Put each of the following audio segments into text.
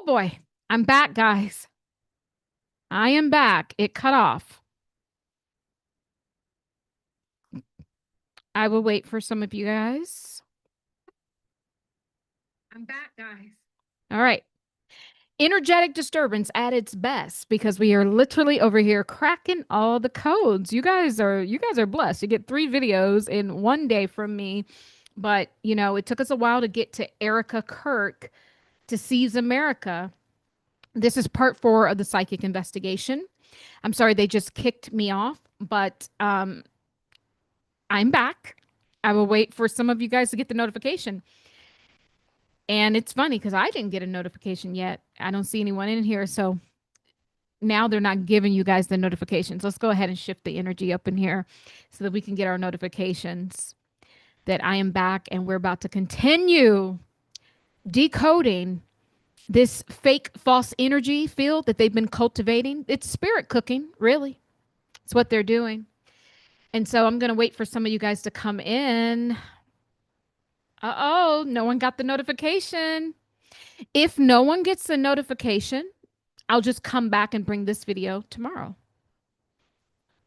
Oh boy, I'm back, guys. I am back. It cut off. I will wait for some of you guys. I'm back, guys. All right. Energetic disturbance at its best because we are literally over here cracking all the codes. You guys are blessed. You get 3 videos in one day from me. But, it took us a while to get to Erika Kirk, Deceives America. This is part 4 of the psychic investigation. I'm sorry they just kicked me off, but I'm back. I will wait for some of you guys to get the notification. And it's funny because I didn't get a notification yet. I don't see anyone in here. So now they're not giving you guys the notifications. Let's go ahead and shift the energy up in here so that we can get our notifications that I am back and we're about to continue decoding this fake false energy field that they've been cultivating. It's spirit cooking, really. It's what they're doing. And so I'm going to wait for some of you guys to come in. Uh-oh, no one got the notification. If no one gets the notification, I'll just come back and bring this video tomorrow.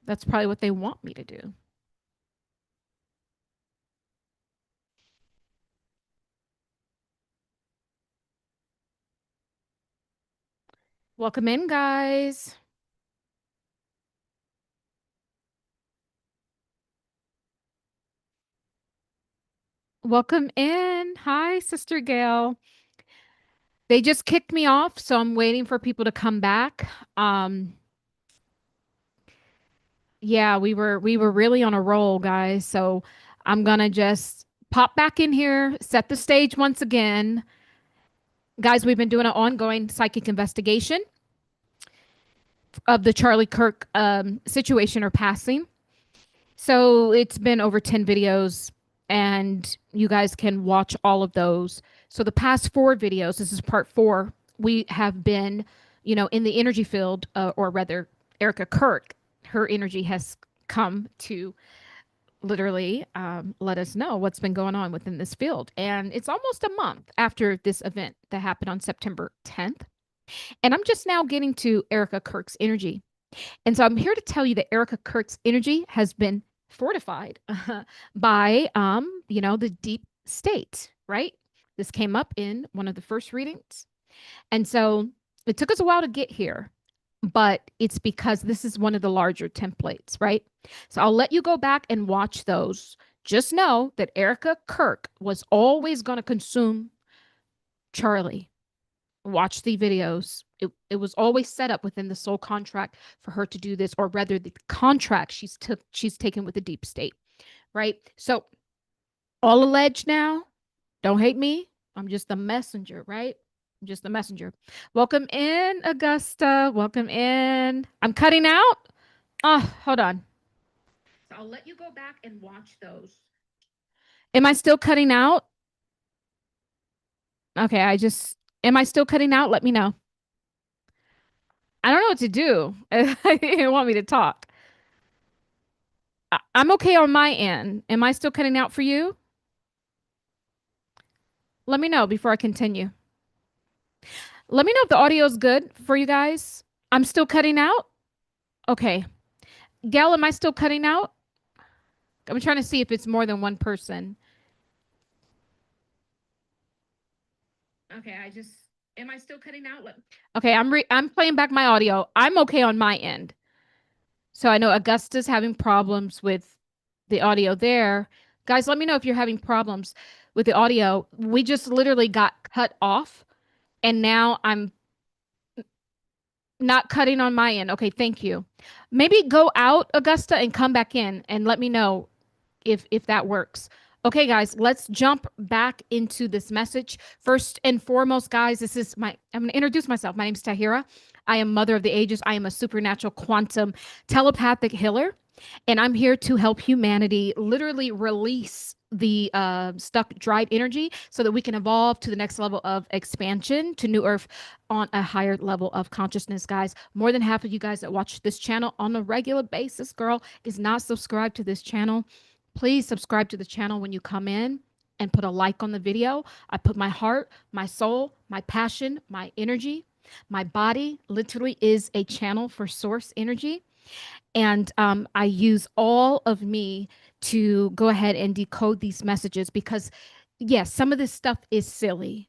That's probably what they want me to do. Welcome in, guys. Welcome in. Hi, Sister Gail. They just kicked me off, so I'm waiting for people to come back. Yeah, we were really on a roll, guys. So I'm gonna just pop back in here, set the stage once again. Guys, we've been doing an ongoing psychic investigation of the Charlie Kirk situation or passing. So it's been over 10 videos, and you guys can watch all of those. So the past 4 videos, this is part 4, we have been, in the energy field, or rather, Erika Kirk, her energy has come to literally let us know what's been going on within this field. And it's almost a month after this event that happened on September 10th. And I'm just now getting to Erika Kirk's energy. And so I'm here to tell you that Erika Kirk's energy has been fortified by, the deep state, right? This came up in one of the first readings. And so it took us a while to get here, but it's because this is one of the larger templates, right? So I'll let you go back and watch those. Just know that Erika Kirk was always going to consume Charlie. Watch the videos. It was always set up within the soul contract for her to do this, or rather the contract she's taken with the deep state, right? So all alleged now. Don't hate me. I'm just the messenger, right? I'm just the messenger. Welcome in, Augusta. Welcome in. I'm cutting out. Oh, hold on. So I'll let you go back and watch those. Am I still cutting out? Okay, am I still cutting out? Let me know. I don't know what to do. I didn't want me to talk. I'm okay on my end. Am I still cutting out for you? Let me know before I continue. Let me know if the audio is good for you guys. I'm still cutting out? Okay. Gail, am I still cutting out? I'm trying to see if it's more than one person. Okay, am I still cutting out? Okay, I'm playing back my audio. I'm okay on my end. So I know Augusta's having problems with the audio there. Guys, let me know if you're having problems with the audio. We just literally got cut off, and now I'm not cutting on my end. Okay, thank you. Maybe go out, Augusta, and come back in and let me know if that works. Okay, guys, let's jump back into this message. First and foremost, guys, I'm going to introduce myself. My name is Tahirah. I am Mother of the Ages. I am a supernatural quantum telepathic healer, and I'm here to help humanity literally release the stuck, dried energy so that we can evolve to the next level of expansion to New Earth on a higher level of consciousness, guys. More than half of you guys that watch this channel on a regular basis, girl, is not subscribed to this channel. Please subscribe to the channel when you come in. and put a like on the video. I put my heart, my soul, my passion, my energy. My body literally is a channel for source energy. And I use all of me to go ahead and decode these messages because, yes, some of this stuff is silly.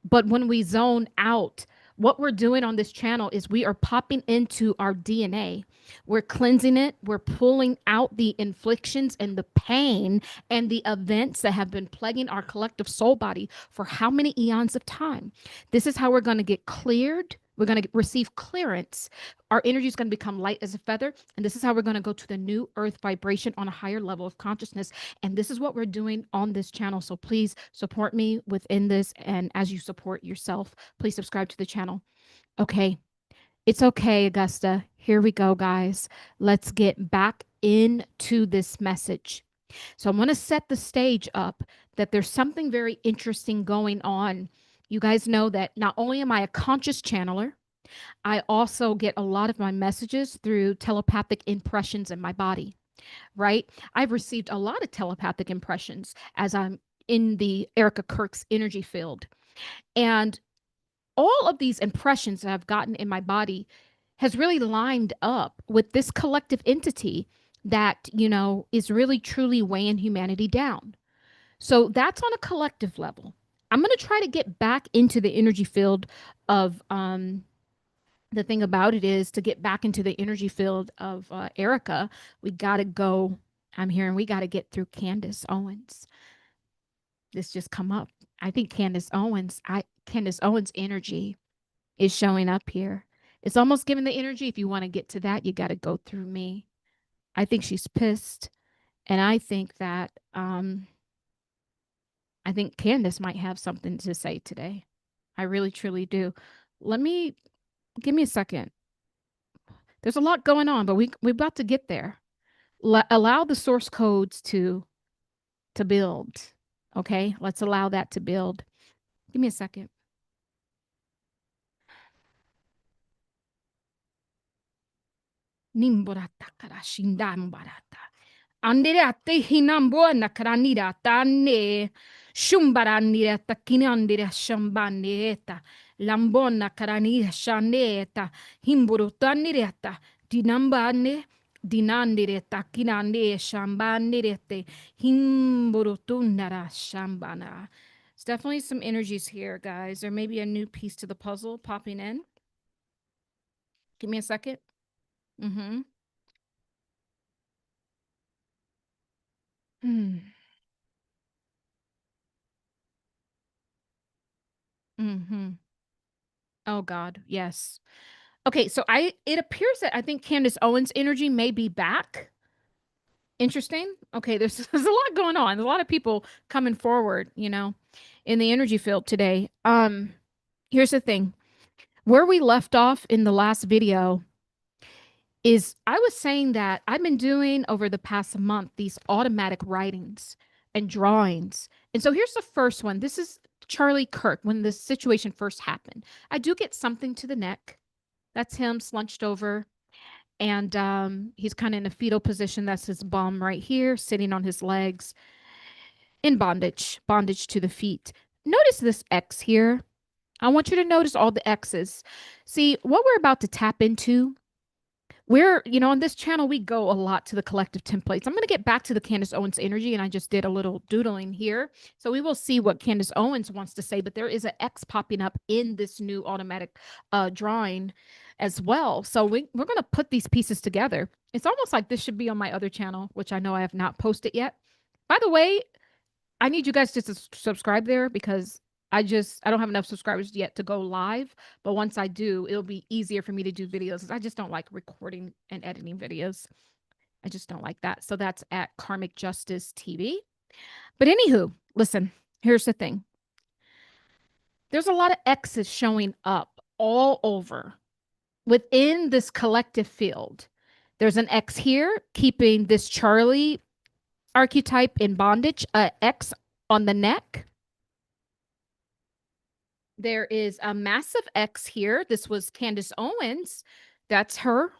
But when we zone out, what we're doing on this channel is we are popping into our DNA. We're cleansing it. We're pulling out the inflictions and the pain and the events that have been plaguing our collective soul body for how many eons of time. This is how we're going to get cleared. We're going to receive clearance. Our energy is going to become light as a feather. And this is how we're going to go to the new earth vibration on a higher level of consciousness. And this is what we're doing on this channel. So please support me within this. And as you support yourself, please subscribe to the channel. Okay. It's okay, Augusta. Here we go, guys. Let's get back into this message. So I'm going to set the stage up that there's something very interesting going on. You guys know that not only am I a conscious channeler, I also get a lot of my messages through telepathic impressions in my body, right? I've received a lot of telepathic impressions as I'm in the Erika Kirk's energy field. And all of these impressions that I've gotten in my body has really lined up with this collective entity that, is really truly weighing humanity down. So that's on a collective level. I'm going to try to get back into the energy field of the thing about it is to get back into the energy field of Erika, we got to go. I'm hearing we got to get through Candace Owens. This just come up. I think Candace Owens energy is showing up here. It's almost giving the energy. If you want to get to that, you got to go through me. I think she's pissed. And I think that I think Candace might have something to say today. I really truly do. Give me a second. There's a lot going on, but we're about to get there. Allow the source codes to build. Okay, let's allow that to build. Give me a second. Nimborata karashindambarata. Anderate hinambona karanirata ne. Shumbaranirata kinandira shambaneta. Lambona karanira shaneta. Himburutanireta. Dinambane. Dinandireta kinande shambanirete. Himburutunara shambana. It's definitely some energies here, guys. There may be a new piece to the puzzle popping in. Give me a second. Mm-hmm. Mm-hmm. Oh God, yes. Okay, so it appears that I think Candace Owens' energy may be back. Interesting. Okay, there's a lot going on. There's a lot of people coming forward, in the energy field today. Here's the thing. Where we left off in the last video is I was saying that I've been doing over the past month these automatic writings and drawings. And so here's the first one. This is Charlie Kirk when this situation first happened. I do get something to the neck. That's him slunched over. And he's kind of in a fetal position. That's his bum right here, sitting on his legs in bondage to the feet. Notice this X here. I want you to notice all the X's. See, what we're about to tap into, on this channel, we go a lot to the collective templates. I'm going to get back to the Candace Owens energy, and I just did a little doodling here. So we will see what Candace Owens wants to say, but there is an X popping up in this new automatic drawing as well. So we're going to put these pieces together. It's almost like this should be on my other channel, which I know I have not posted yet. By the way, I need you guys to subscribe there because I don't have enough subscribers yet to go live. But once I do, it'll be easier for me to do videos because I just don't like recording and editing videos. I just don't like that. So that's at Karmic Justice TV. But anywho, listen, here's the thing. There's a lot of X's showing up all over within this collective field. There's an X here keeping this Charlie archetype in bondage, a X on the neck. There is a massive X here. This was Candace Owens. That's her.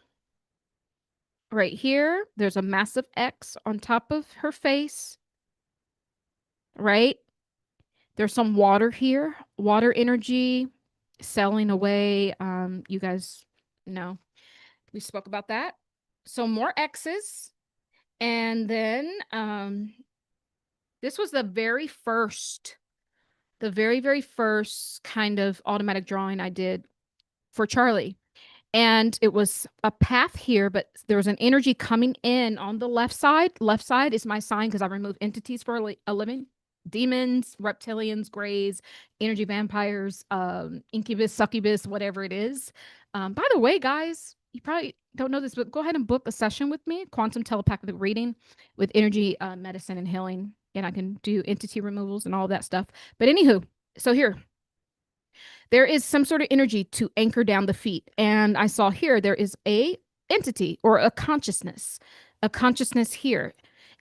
Right here. There's a massive X on top of her face. right? There's some water here, water energy selling away. You guys know we spoke about that. So more X's. And then this was the very, very first kind of automatic drawing I did for Charlie. And it was a path here, but there was an energy coming in on the left side. Left side is my sign because I remove entities for a living. Demons, reptilians, grays, energy vampires, incubus, succubus, whatever it is. By the way, guys, you probably don't know this, but go ahead and book a session with me, quantum telepathic reading with energy medicine and healing. And I can do entity removals and all that stuff. But anywho, so here, there is some sort of energy to anchor down the feet. And I saw here there is a entity or a consciousness here.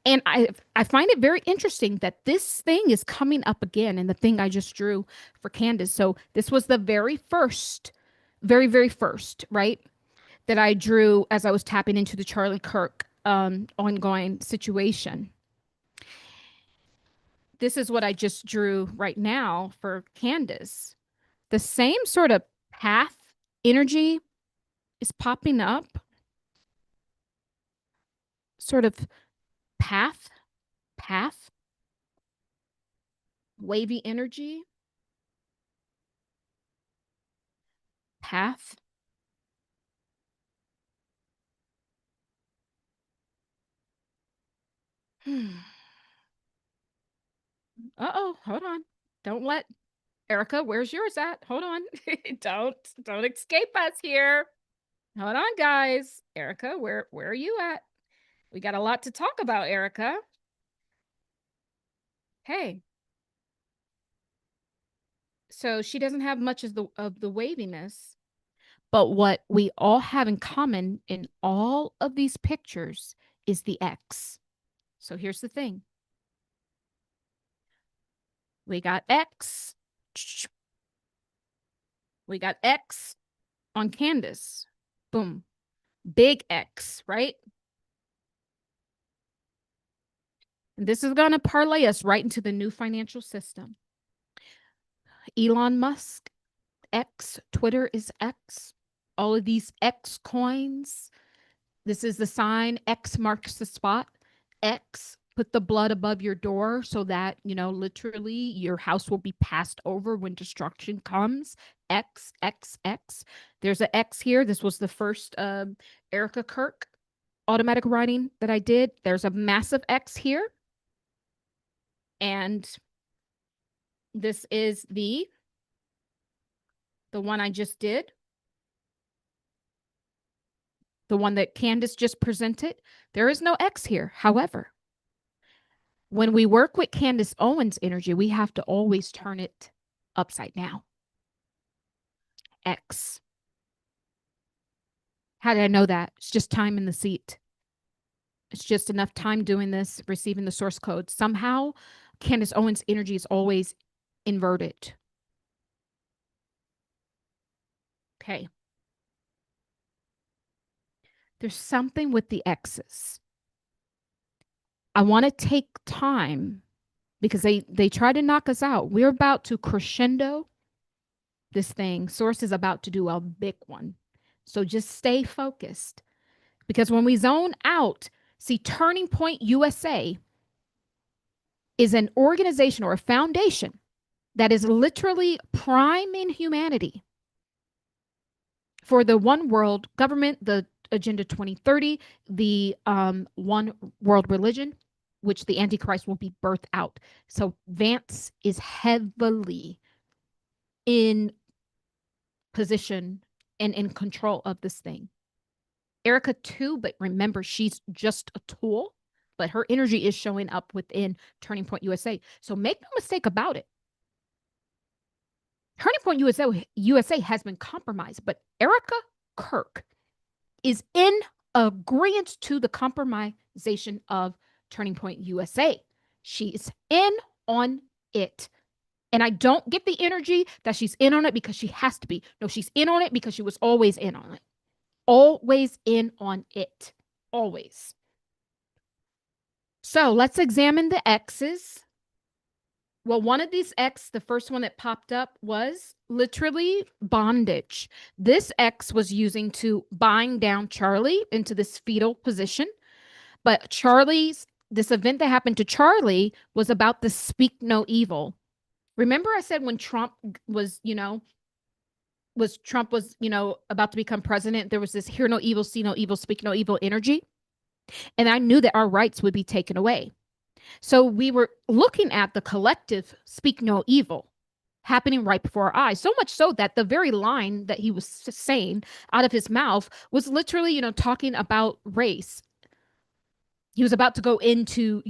And I find it very interesting that this thing is coming up again in the thing I just drew for Candace. So this was the very first, very, very first, right? That I drew as I was tapping into the Charlie Kirk ongoing situation. This is what I just drew right now for Candace. The same sort of path energy is popping up, sort of path, path, wavy energy, path. Uh-oh, hold on. Don't let Erica, where's yours at? Hold on. Don't escape us here. Hold on, guys. Erica, where are you at? We got a lot to talk about, Erica. Hey. So she doesn't have much of the waviness, but what we all have in common in all of these pictures is the X. So here's the thing. We got X. We got X on Candace. Boom. Big X, right? And this is going to parlay us right into the new financial system. Elon Musk, X, Twitter is X. All of these X coins. This is the sign. X marks the spot. X, put the blood above your door so that, literally your house will be passed over when destruction comes. X, X, X. There's an X here. This was the first Erika Kirk automatic writing that I did. There's a massive X here. And this is the one I just did. The one that Candace just presented. There is no X here. However, when we work with Candace Owens energy, we have to always turn it upside down. X. How did I know that? It's just time in the seat. It's just enough time doing this, receiving the source code. Somehow, Candace Owens energy is always inverted. Okay. There's something with the X's. I want to take time because they try to knock us out. We're about to crescendo this thing. Source is about to do a big one. So just stay focused. Because when we zone out, see, Turning Point USA is an organization or a foundation that is literally priming humanity for the one world government, the Agenda 2030, the one world religion, which the Antichrist will be birthed out. So Vance is heavily in position and in control of this thing. Erika too, but remember, she's just a tool, but her energy is showing up within Turning Point USA. So make no mistake about it. Turning Point USA has been compromised, but Erika Kirk is in agreement to the compromisation of Turning Point USA. She is in on it. And I don't get the energy that she's in on it because she has to be. No, she's in on it because she was always in on it. Always in on it. Always. So let's examine the X's. Well, one of these X, the first one that popped up was literally bondage. This X was using to bind down Charlie into this fetal position. But this event that happened to Charlie was about the speak no evil. Remember, I said when was, Trump was, about to become president, there was this hear no evil, see no evil, speak no evil energy. And I knew that our rights would be taken away. So we were looking at the collective speak no evil happening right before our eyes. So much so that the very line that he was saying out of his mouth was literally, talking about race. He was about to go into,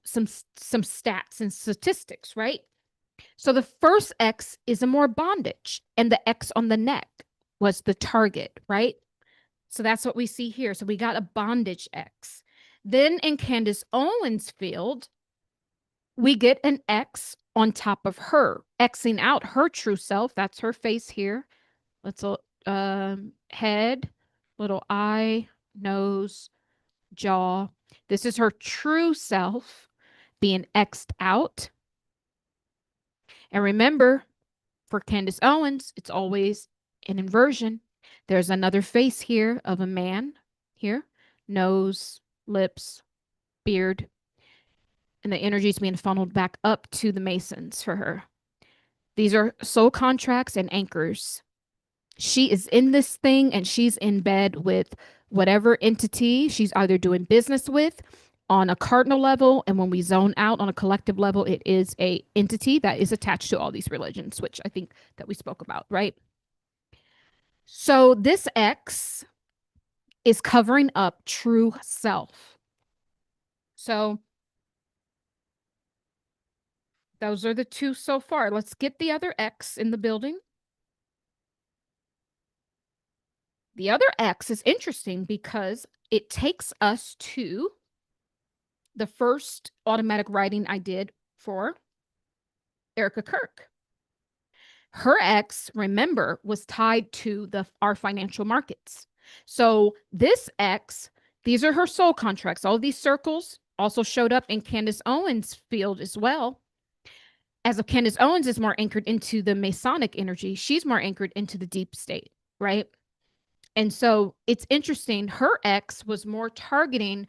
some stats and statistics, right? So the first X is a more bondage, and the X on the neck was the target, right? So that's what we see here. So we got a bondage X. Then in Candace Owens' field, we get an X on top of her, Xing out her true self. That's her face here. Let's head, little eye, nose, jaw. This is her true self being X'd out. And remember, for Candace Owens, it's always an inversion. There's another face here of a man here, nose, lips, beard, and the energy is being funneled back up to the Masons for her. These are soul contracts and anchors. She is in this thing and she's in bed with whatever entity she's either doing business with on a cardinal level, and when we zone out on a collective level, it is a entity that is attached to all these religions, which I think that we spoke about, right? So this X is covering up true self. So those are the two so far. Let's get the other X in the building. The other X is interesting because it takes us to the first automatic writing I did for Erika Kirk. Her X, remember, was tied to our financial markets. So this X, these are her soul contracts. All these circles also showed up in Candace Owens' field as well. As of Candace Owens is more anchored into the Masonic energy, she's more anchored into the deep state, right? And so it's interesting. Her X was more targeting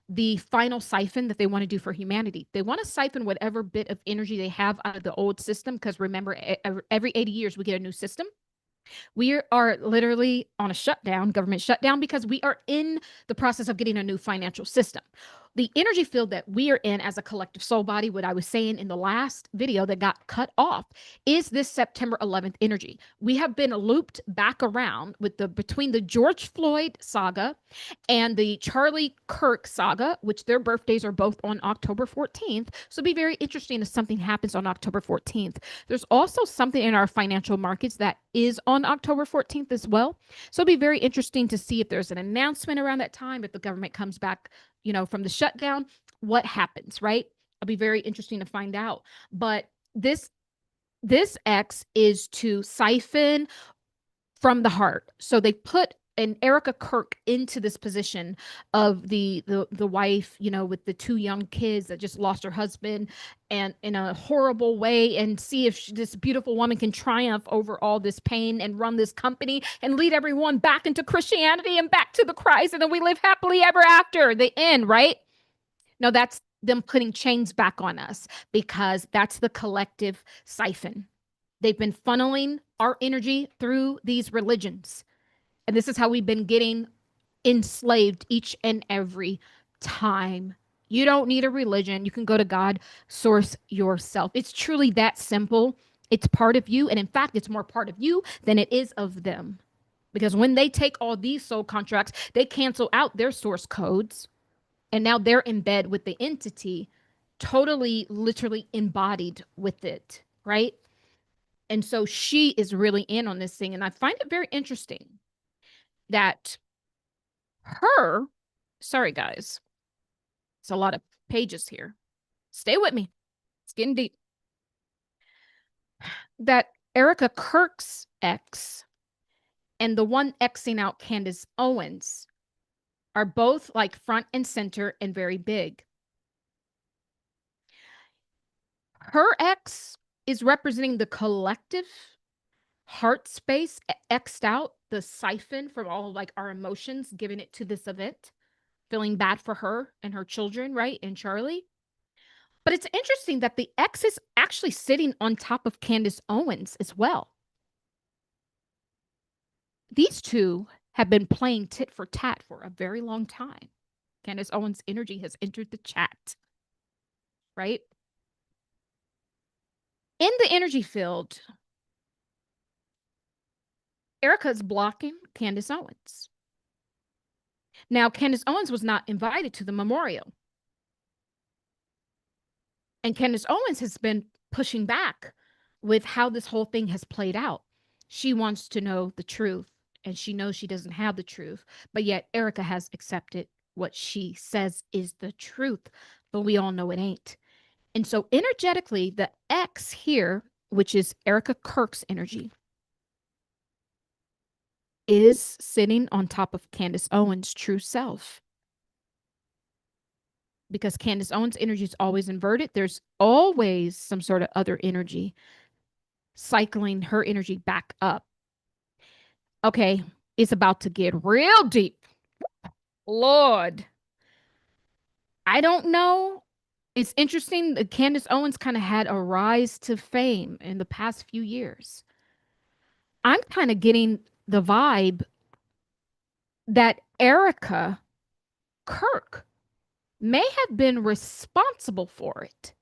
the final siphon that they want to do for humanity. They want to siphon whatever bit of energy they have out of the old system, because remember, every 80 years we get a new system. We are literally on a shutdown, government shutdown, because we are in the process of getting a new financial system. The energy field that we are in as a collective soul body, what I was saying in the last video that got cut off, is this September 11th energy. We have been looped back around with between the George Floyd saga and the Charlie Kirk saga, which their birthdays are both on October 14th. So it'll be very interesting if something happens on October 14th. There's also something in our financial markets that is on October 14th as well. So it'll be very interesting to see if there's an announcement around that time, if the government comes back, from the shutdown, what happens, right? It'll be very interesting to find out. But this X is to siphon from the heart. So they put an Erika Kirk into this position of the wife, with the two young kids that just lost her husband, and in a horrible way, and see if this beautiful woman can triumph over all this pain and run this company and lead everyone back into Christianity and back to the Christ, and then we live happily ever after. The end, right? No, that's them putting chains back on us, because that's the collective siphon. They've been funneling our energy through these religions. And this is how we've been getting enslaved each and every time. You don't need a religion. You can go to God, source yourself. It's truly that simple. It's part of you. And in fact, it's more part of you than it is of them. Because when they take all these soul contracts, they cancel out their source codes. And now they're in bed with the entity, totally, literally embodied with it, right? And so she is really in on this thing. And I find it very interesting that sorry, guys, it's a lot of pages here. Stay with me. It's getting deep. That Erika Kirk's X and the one Xing out Candace Owens are both like front and center and very big. Her X is representing the collective heart space, X'd out, the siphon from all like our emotions, giving it to this event, feeling bad for her and her children, right? And Charlie. But it's interesting that the X is actually sitting on top of Candace Owens as well. These two have been playing tit for tat for a very long time. Candace Owens' energy has entered the chat, right? In the energy field, Erika is blocking Candace Owens. Now, Candace Owens was not invited to the memorial. And Candace Owens has been pushing back with how this whole thing has played out. She wants to know the truth, and she knows she doesn't have the truth, but yet Erika has accepted what she says is the truth, but we all know it ain't. And so energetically, the X here, which is Erika Kirk's energy, is sitting on top of Candace Owens' true self. Because Candace Owens' energy is always inverted, there's always some sort of other energy cycling her energy back up. Okay, it's about to get real deep. Lord. I don't know. It's interesting that Candace Owens kind of had a rise to fame in the past few years. I'm kind of getting the vibe that Erika Kirk may have been responsible for it.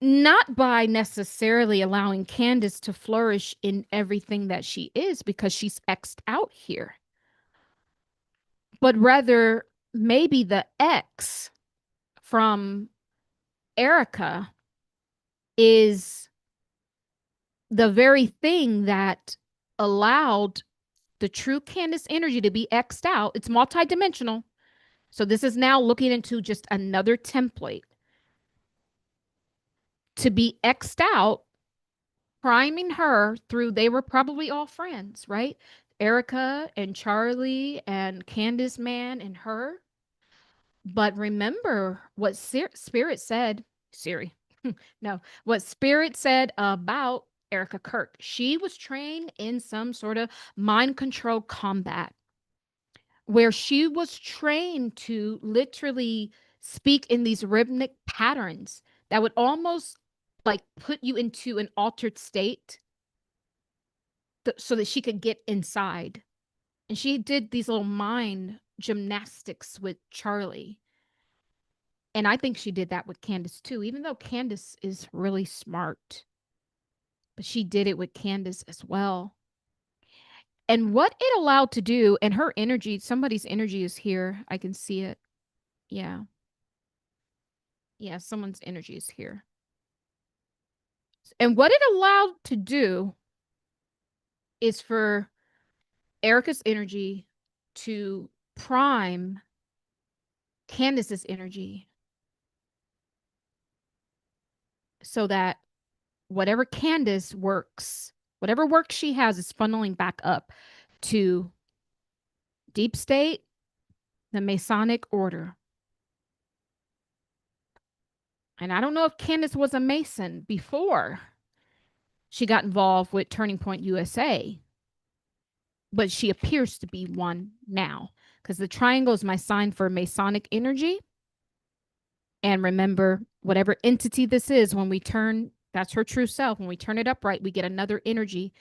Not by necessarily allowing Candace to flourish in everything that she is because she's X'd out here, but rather maybe the X from Erika is the very thing that allowed the true Candace energy to be X'd out. It's multidimensional. So this is now looking into just another template to be X'd out, priming her through, they were probably all friends, right? Erika and Charlie and Candace Man and her. But remember what Spirit said, Siri. No, what Spirit said about Erika Kirk. She was trained in some sort of mind control combat where she was trained to literally speak in these rhythmic patterns that would almost like put you into an altered state so that she could get inside. And she did these little mind gymnastics with Charlie. And I think she did that with Candace too, even though Candace is really smart. But she did it with Candace as well. And what it allowed to do, and her energy, somebody's energy is here. I can see it. Yeah. Yeah, someone's energy is here. And what it allowed to do is for Erika's energy to prime Candace's energy so that whatever Candace works, whatever work she has is funneling back up to deep state, the Masonic order. And I don't know if Candace was a Mason before she got involved with Turning Point USA, but she appears to be one now because the triangle is my sign for Masonic energy. And remember, whatever entity this is, when we turn, that's her true self. When we turn it upright, we get another energy.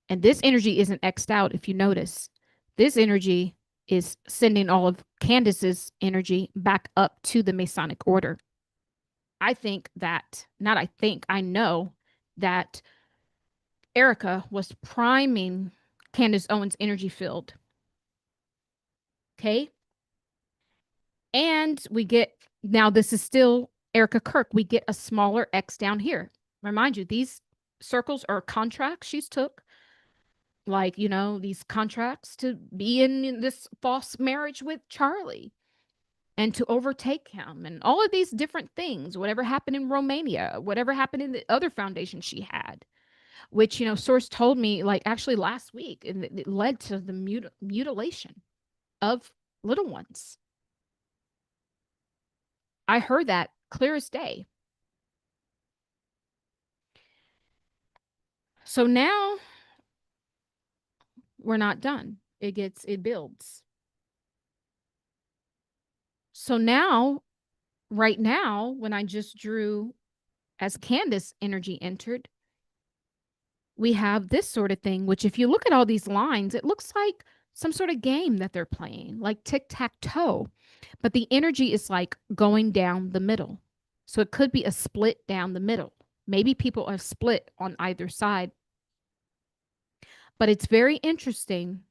And this energy isn't X'd out, if you notice. This energy is sending all of Candace's energy back up to the Masonic order. I think that, not I think, I know that Erika was priming Candace Owens' energy field. Okay. And we get, now this is still Erika Kirk, we get a smaller X down here. Remind you, these circles are contracts she's took. Like, you know, these contracts to be in this false marriage with Charlie and to overtake him and all of these different things, whatever happened in Romania, whatever happened in the other foundation she had, which, you know, Source told me like actually last week, and it led to the mutilation of little ones. I heard that clear as day. So now we're not done. It builds. So now, right now, when I just drew as Candace energy entered, we have this sort of thing, which if you look at all these lines, it looks like some sort of game that they're playing, like tic-tac-toe. But the energy is like going down the middle. So it could be a split down the middle. Maybe people are split on either side. But it's very interesting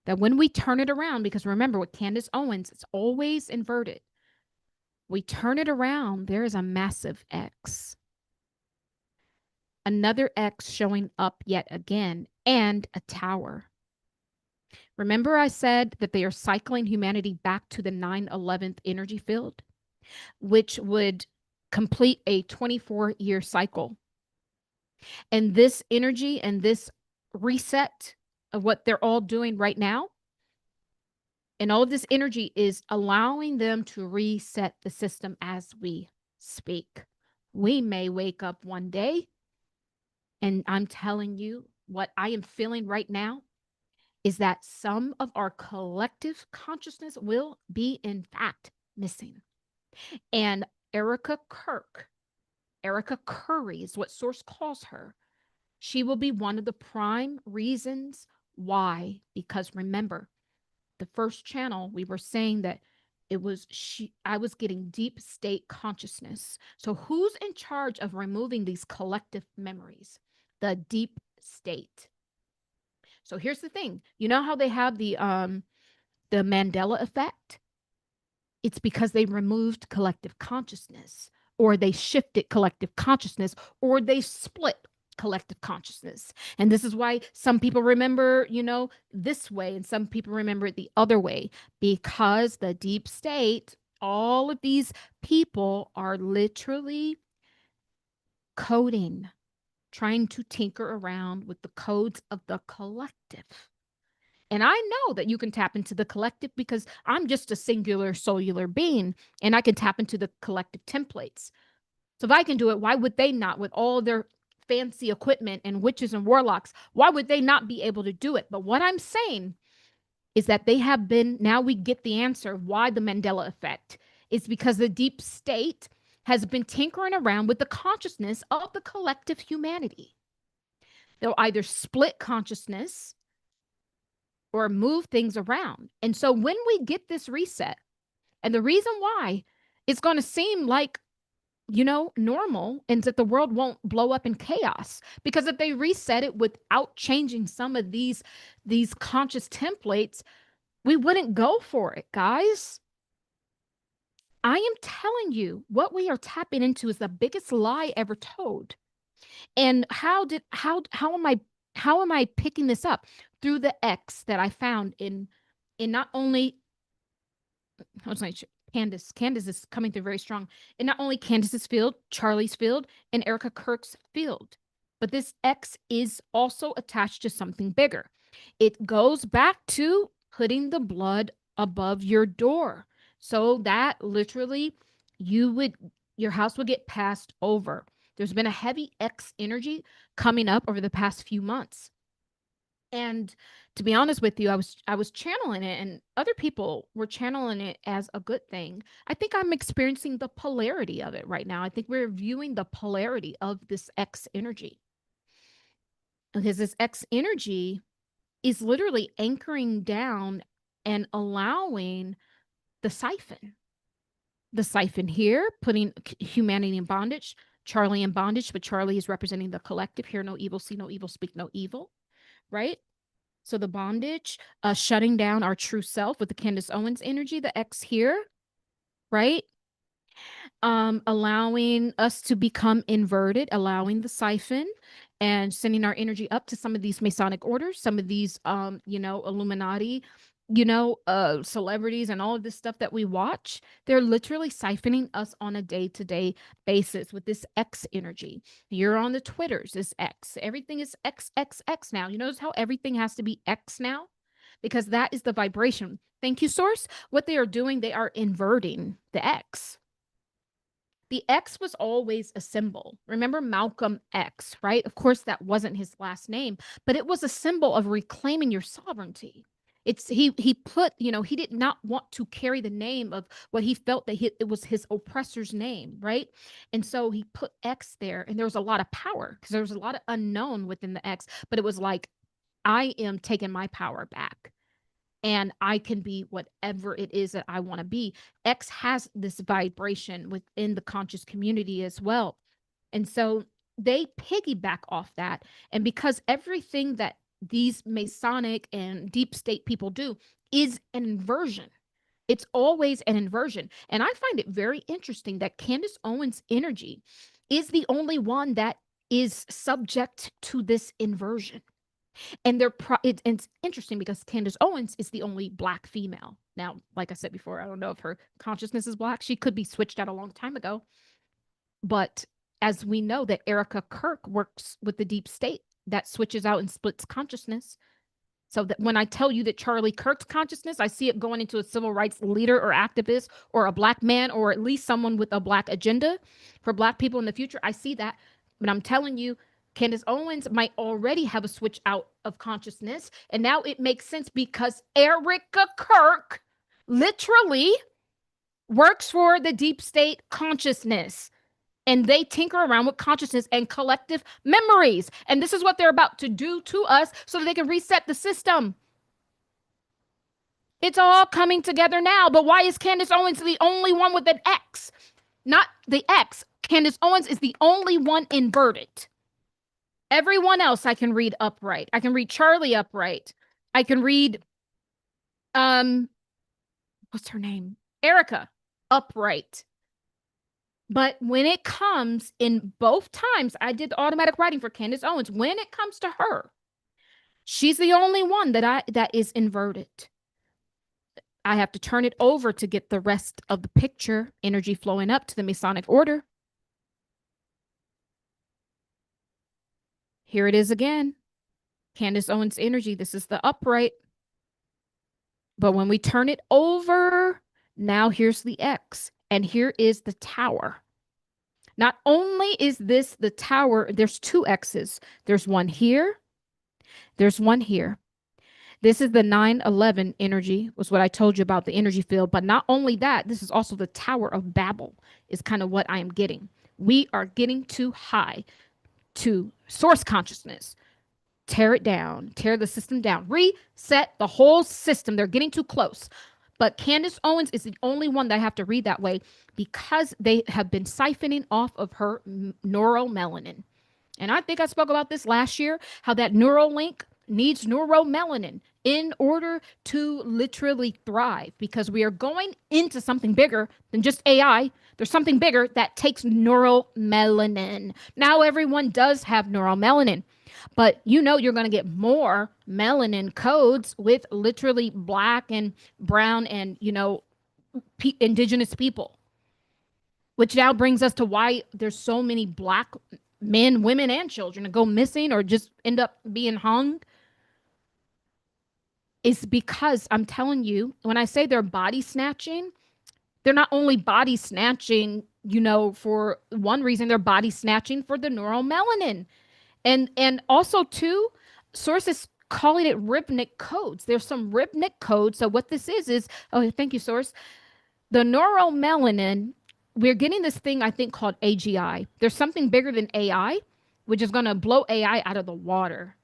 that when we turn it around, because remember with Candace Owens, it's always inverted. We turn it around, there is a massive X. Another X showing up yet again, and a tower. Remember, I said that they are cycling humanity back to the 9/11th energy field, which would complete a 24-year cycle. And this energy and this reset of what they're all doing right now, and all of this energy is allowing them to reset the system as we speak. We may wake up one day, and I'm telling you what I am feeling right now is that some of our collective consciousness will be, in fact, missing. And Erika Kirk, Erika Curry is what Source calls her. She will be one of the prime reasons why, because remember, the first channel, we were saying that I was getting deep state consciousness. So who's in charge of removing these collective memories? The deep state. So here's the thing. You know how they have the Mandela effect? It's because they removed collective consciousness, or they shifted collective consciousness, or they split collective consciousness. And this is why some people remember, this way, and some people remember it the other way, because the deep state, all of these people are literally coding, trying to tinker around with the codes of the collective. And I know that you can tap into the collective because I'm just a singular cellular being and I can tap into the collective templates. So if I can do it, why would they not, with all their fancy equipment and witches and warlocks? Why would they not be able to do it? But what I'm saying is that they have been, now we get the answer of why the Mandela effect is because the deep state has been tinkering around with the consciousness of the collective humanity. They'll either split consciousness or move things around. And so when we get this reset, and the reason why it's going to seem like, normal, and that the world won't blow up in chaos, because if they reset it without changing some of these conscious templates, we wouldn't go for it, guys. I am telling you, what we are tapping into is the biggest lie ever told. And how am I picking this up? Through the X that I found in not only, I was like, Candace. Candace is coming through very strong. In not only Candace's field, Charlie's field, and Erika Kirk's field, but this X is also attached to something bigger. It goes back to putting the blood above your door, so that literally your house would get passed over. There's been a heavy X energy coming up over the past few months. And to be honest with you, I was channeling it, and other people were channeling it as a good thing. I think I'm experiencing the polarity of it right now. I think we're viewing the polarity of this X energy. Because this X energy is literally anchoring down and allowing the siphon. The siphon here, putting humanity in bondage, Charlie in bondage, but Charlie is representing the collective. Hear no evil, see no evil, speak no evil, right? So the bondage, shutting down our true self with the Candace Owens energy, the X here, right? Allowing us to become inverted, allowing the siphon and sending our energy up to some of these Masonic orders, some of these, Illuminati, celebrities and all of this stuff that we watch. They're literally siphoning us on a day-to-day basis with this X energy. You're on the Twitters, this X. Everything is X, X, X now. You notice how everything has to be X now? Because that is the vibration. Thank you, Source. What they are doing, they are inverting the X. The X was always a symbol. Remember Malcolm X, right? Of course, that wasn't his last name, but it was a symbol of reclaiming your sovereignty. It's he put, he did not want to carry the name of what he felt that it was his oppressor's name, right? And so he put X there, and there was a lot of power because there was a lot of unknown within the X, but it was like, I am taking my power back and I can be whatever it is that I want to be. X has this vibration within the conscious community as well. And so they piggyback off that. And because everything that these Masonic and deep state people do is an inversion, it's always an inversion. And I find it very interesting that Candace Owens' energy is the only one that is subject to this inversion. And it's interesting because Candace Owens is the only Black female. Now, like I said before, I don't know if her consciousness is Black. She could be switched out a long time ago. But as we know that Erika Kirk works with the deep state that switches out and splits consciousness. So that when I tell you that Charlie Kirk's consciousness, I see it going into a civil rights leader or activist or a Black man or at least someone with a Black agenda for Black people in the future. I see that. But I'm telling you, Candace Owens might already have a switch out of consciousness. And now it makes sense because Erika Kirk literally works for the deep state consciousness. And they tinker around with consciousness and collective memories. And this is what they're about to do to us so that they can reset the system. It's all coming together now. But why is Candace Owens the only one with an X? Not the X. Candace Owens is the only one inverted. Everyone else I can read upright. I can read Charlie upright. I can read, what's her name? Erika upright. But when it comes in both times, I did the automatic writing for Candace Owens. When it comes to her, she's the only one that is inverted. I have to turn it over to get the rest of the picture, energy flowing up to the Masonic order. Here it is again. Candace Owens energy. This is the upright. But when we turn it over, now here's the X. And here is the tower. Not only is this the tower, there's two X's. There's one here. There's one here. This is the 9/11 energy, was what I told you about the energy field. But not only that, this is also the Tower of Babel is kind of what I am getting. We are getting too high to source consciousness. Tear it down, tear the system down, reset the whole system. They're getting too close. But Candace Owens is the only one that I have to read that way because they have been siphoning off of her neuromelanin. And I think I spoke about this last year, how that neural link needs neuromelanin in order to literally thrive, because we are going into something bigger than just AI. There's something bigger that takes neuromelanin. Now everyone does have neuromelanin. But you're going to get more melanin codes with literally Black and brown and, indigenous people. Which now brings us to why there's so many Black men, women, and children that go missing or just end up being hung. Is because I'm telling you, when I say they're body snatching, they're not only body snatching, for one reason, they're body snatching for the neuromelanin. And also, too, sources calling it rhythmic codes. There's some rhythmic codes. So what this is, oh, thank you, source. The neuromelanin, we're getting this thing, I think, called AGI. There's something bigger than AI, which is going to blow AI out of the water.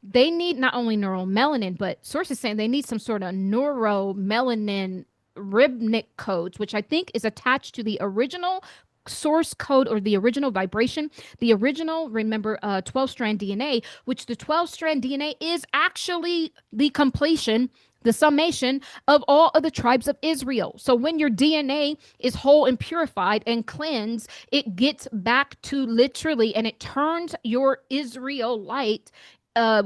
They need not only neuromelanin, but sources saying they need some sort of neuromelanin rhythmic codes, which I think is attached to the original source code or the original vibration, the original, remember, 12-strand DNA, which the 12-strand DNA is actually the completion, the summation of all of the tribes of Israel. So when your DNA is whole and purified and cleansed, it gets back to literally, and it turns your Israelite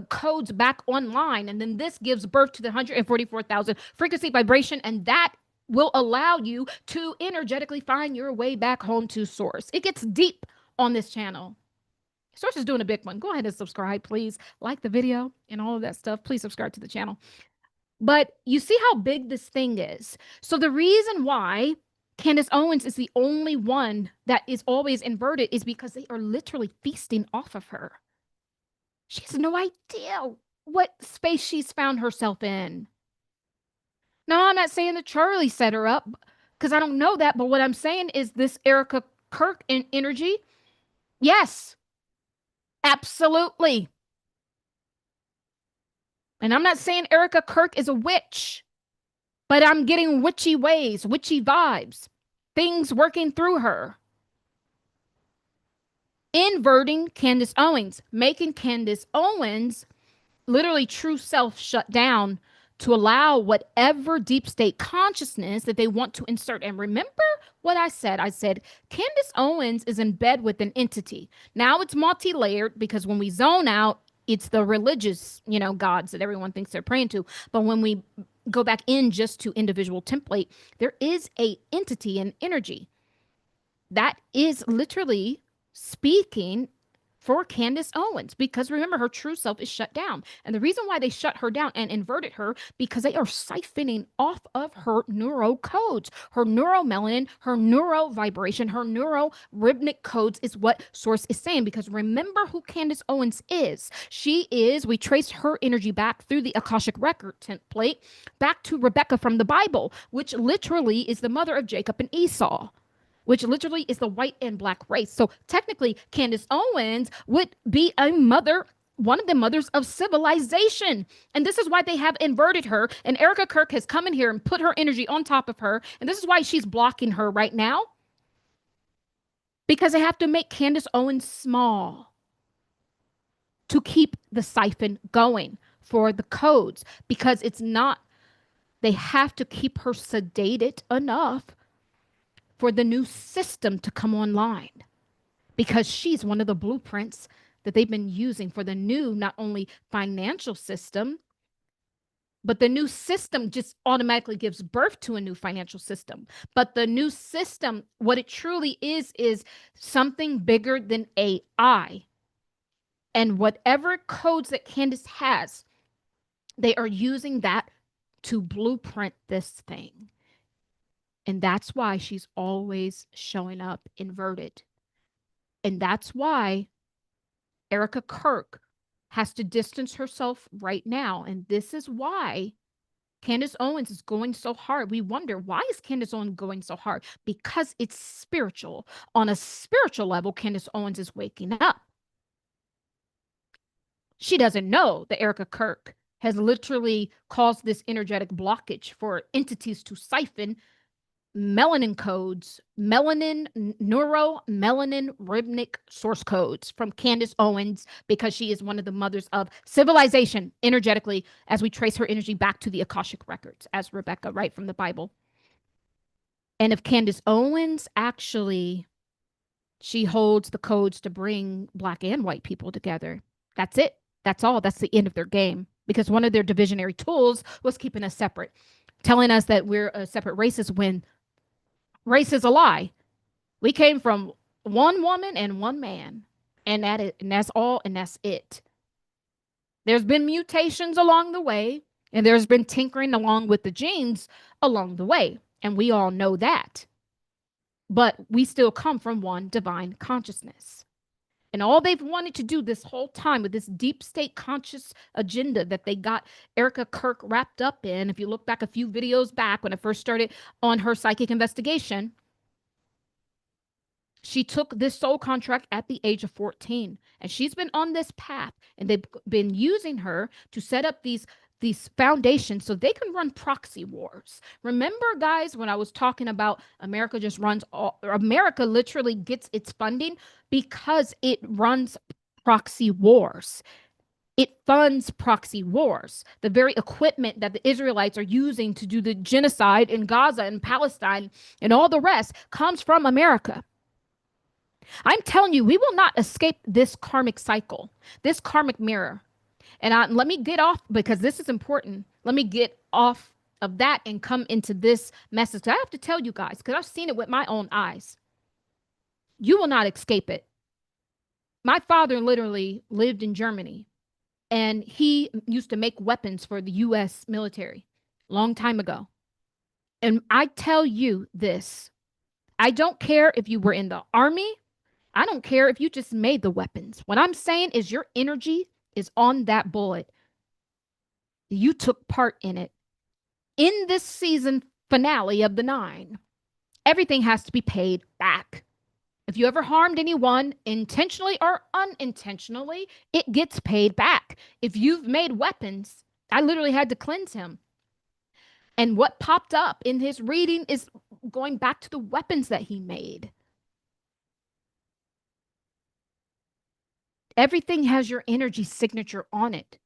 codes back online. And then this gives birth to the 144,000 frequency vibration, and that will allow you to energetically find your way back home to source. It gets deep on this channel. Source is doing a big one. Go ahead and subscribe, please. Like the video and all of that stuff. Please subscribe to the channel. But you see how big this thing is. So the reason why Candace Owens is the only one that is always inverted, is because they are literally feasting off of her. She has no idea what space she's found herself in. No, I'm not saying that Charlie set her up because I don't know that, but what I'm saying is this Erika Kirk energy. Yes, absolutely. And I'm not saying Erika Kirk is a witch, but I'm getting witchy ways, witchy vibes, things working through her, inverting Candace Owens, making Candace Owens literally true self shut down to allow whatever deep state consciousness that they want to insert. And remember what I said? I said Candace Owens is in bed with an entity. Now it's multi-layered because when we zone out, it's the religious, gods that everyone thinks they're praying to. But when we go back in just to individual template, there is a entity and energy that is literally speaking for Candace Owens, because remember, her true self is shut down. And the reason why they shut her down and inverted her, because they are siphoning off of her neuro codes, her neuromelanin, her neuro vibration, her neuro rhythmic codes is what source is saying. Because remember who Candace Owens is. We traced her energy back through the Akashic record template back to Rebecca from the Bible, which literally is the mother of Jacob and Esau, which literally is the white and black race. So technically, Candace Owens would be a mother, one of the mothers of civilization. And this is why they have inverted her. And Erika Kirk has come in here and put her energy on top of her. And this is why she's blocking her right now, because they have to make Candace Owens small to keep the siphon going for the codes, because it's not, they have to keep her sedated enough for the new system to come online, because she's one of the blueprints that they've been using for the new, not only financial system, but the new system just automatically gives birth to a new financial system. But the new system, what it truly is something bigger than AI. And whatever codes that Candace has, they are using that to blueprint this thing. And that's why she's always showing up inverted. And that's why Erika Kirk has to distance herself right now. And this is why Candace Owens is going so hard. We wonder, why is Candace Owens going so hard? Because it's spiritual. On a spiritual level, Candace Owens is waking up. She doesn't know that Erika Kirk has literally caused this energetic blockage for entities to siphon melanin codes, neuromelanin rhythmic source codes from Candace Owens, because she is one of the mothers of civilization energetically, as we trace her energy back to the Akashic records as Rebecca, right from the Bible. And if Candace Owens actually, she holds the codes to bring black and white people together. That's it. That's all. That's the end of their game, because one of their divisionary tools was keeping us separate, telling us that we're separate races, when race is a lie. We came from one woman and one man, and that's all, and that's it. There's been mutations along the way, and there's been tinkering along with the genes along the way, and we all know that. But we still come from one divine consciousness. And all they've wanted to do this whole time with this deep state conscious agenda that they got Erika Kirk wrapped up in, if you look back a few videos back when I first started on her psychic investigation, she took this soul contract at the age of 14, and she's been on this path, and they've been using her to set up these foundations so they can run proxy wars. Remember, guys, when I was talking about America just runs all, America literally gets its funding because it runs proxy wars. It funds proxy wars. The very equipment that the Israelites are using to do the genocide in Gaza and Palestine and all the rest comes from America. I'm telling you, we will not escape this karmic cycle, this karmic mirror. And let me get off, because this is important. Let me get off of that and come into this message. I have to tell you guys, because I've seen it with my own eyes. You will not escape it. My father literally lived in Germany, and he used to make weapons for the U.S. military a long time ago. And I tell you this, I don't care if you were in the army. I don't care if you just made the weapons. What I'm saying is your energy is on that bullet. You took part in it. In this season finale of the nine, everything has to be paid back. If you ever harmed anyone, intentionally or unintentionally, it gets paid back. If you've made weapons, I literally had to cleanse him. And what popped up in his reading is going back to the weapons that he made. Everything has your energy signature on it.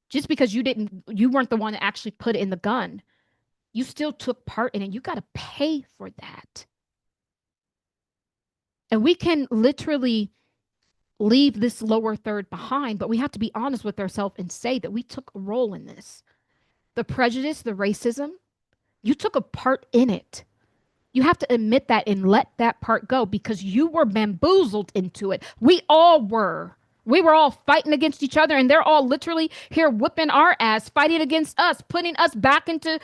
Just because you weren't the one that actually put it in the gun, you still took part in it. You got to pay for that. And we can literally leave this lower third behind, but we have to be honest with ourselves and say that we took a role in this. The prejudice, the racism, you took a part in it. You have to admit that and let that part go because you were bamboozled into it. We all were. We were all fighting against each other, and they're all literally here whipping our ass, fighting against us, putting us back into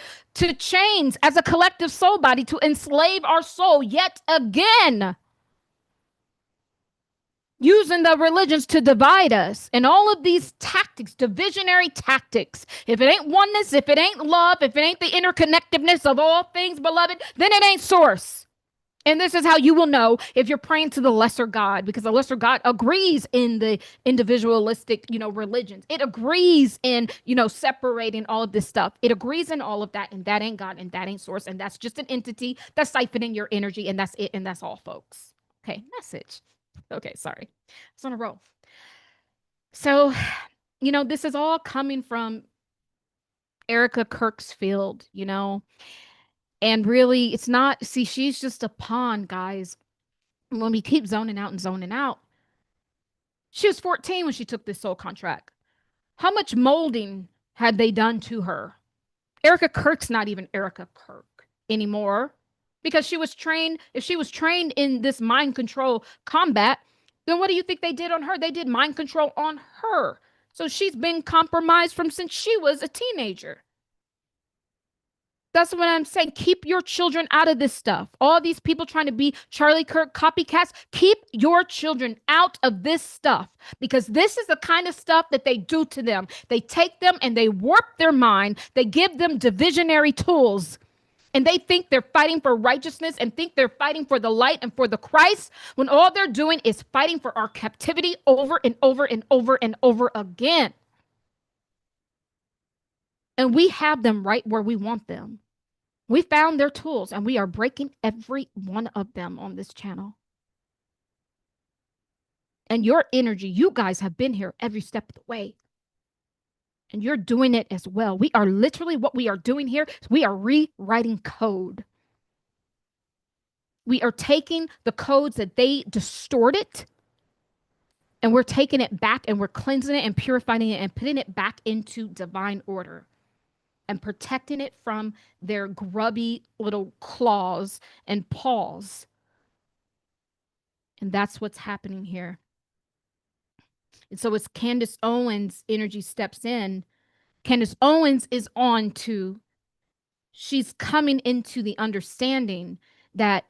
chains as a collective soul body to enslave our soul yet again, using the religions to divide us and all of these tactics, divisionary tactics. If it ain't oneness, if it ain't love, if it ain't the interconnectedness of all things, beloved, then it ain't source. And this is how you will know if you're praying to the lesser God, because the lesser God agrees in the individualistic, religions. It agrees in, separating all of this stuff. It agrees in all of that, and that ain't God, and that ain't source, and that's just an entity that's siphoning your energy, and that's it, and that's all, folks. Okay, message. Okay, sorry. It's on a roll. So, this is all coming from Erika Kirk's field, and really, it's not, see, she's just a pawn, guys. When we keep zoning out and zoning out, she was 14 when she took this soul contract. How much molding had they done to her? Erika Kirk's not even Erika Kirk anymore because she was trained. If she was trained in this mind control combat, then what do you think they did on her? They did mind control on her. So she's been compromised from since she was a teenager. That's what I'm saying. Keep your children out of this stuff. All these people trying to be Charlie Kirk copycats, keep your children out of this stuff because this is the kind of stuff that they do to them. They take them and they warp their mind. They give them divisionary tools and they think they're fighting for righteousness and think they're fighting for the light and for the Christ when all they're doing is fighting for our captivity over and over and over and over again. And we have them right where we want them. We found their tools and we are breaking every one of them on this channel. And your energy, you guys have been here every step of the way. And you're doing it as well. We are literally, what we are doing here is we are rewriting code. We are taking the codes that they distorted and we're taking it back and we're cleansing it and purifying it and putting it back into divine order and protecting it from their grubby little claws and paws. And that's what's happening here. And so as Candace Owens' energy steps in, Candace Owens is on to, she's coming into the understanding that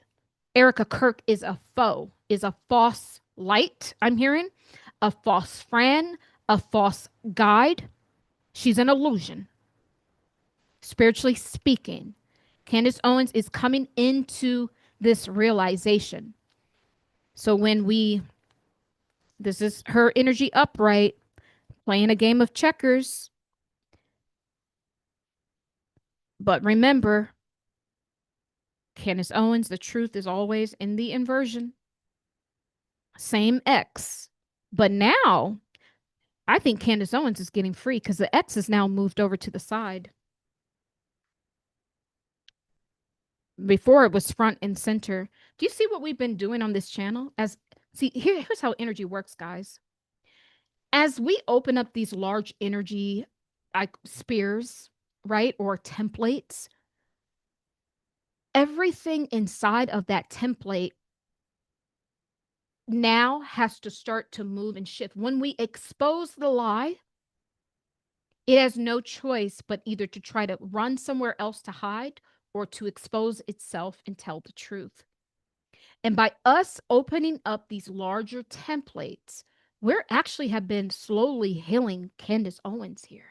Erika Kirk is a foe, is a false light, I'm hearing, a false friend, a false guide. She's an illusion. Spiritually speaking, Candace Owens is coming into this realization. So when this is her energy upright, playing a game of checkers. But remember, Candace Owens, the truth is always in the inversion. Same X. But now, I think Candace Owens is getting free because the X is now moved over to the side. Before it was front and center. Do you see what we've been doing on this channel? Here's how energy works, guys. As we open up these large energy like spears, right, or templates, everything inside of that template now has to start to move and shift. When we expose the lie, it has no choice but either to try to run somewhere else to hide or to expose itself and tell the truth. And by us opening up these larger templates, we're actually have been slowly healing Candace Owens here.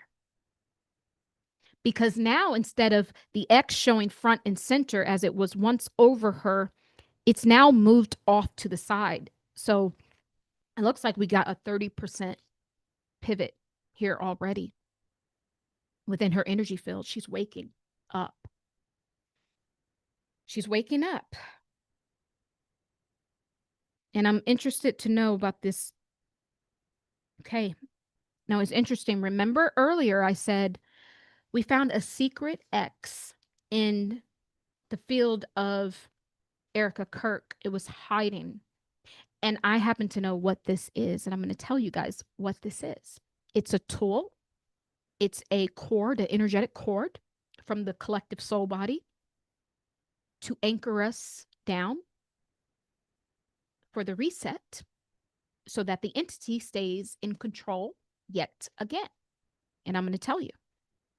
Because now, instead of the X showing front and center as it was once over her, it's now moved off to the side. So it looks like we got a 30% pivot here already within her energy field. She's waking up. She's waking up. And I'm interested to know about this. Okay. Now it's interesting. Remember earlier I said we found a secret X in the field of Erika Kirk. It was hiding. And I happen to know what this is. And I'm going to tell you guys what this is. It's a tool. It's a cord, an energetic cord from the collective soul body to anchor us down for the reset so that the entity stays in control yet again. And I'm going to tell you.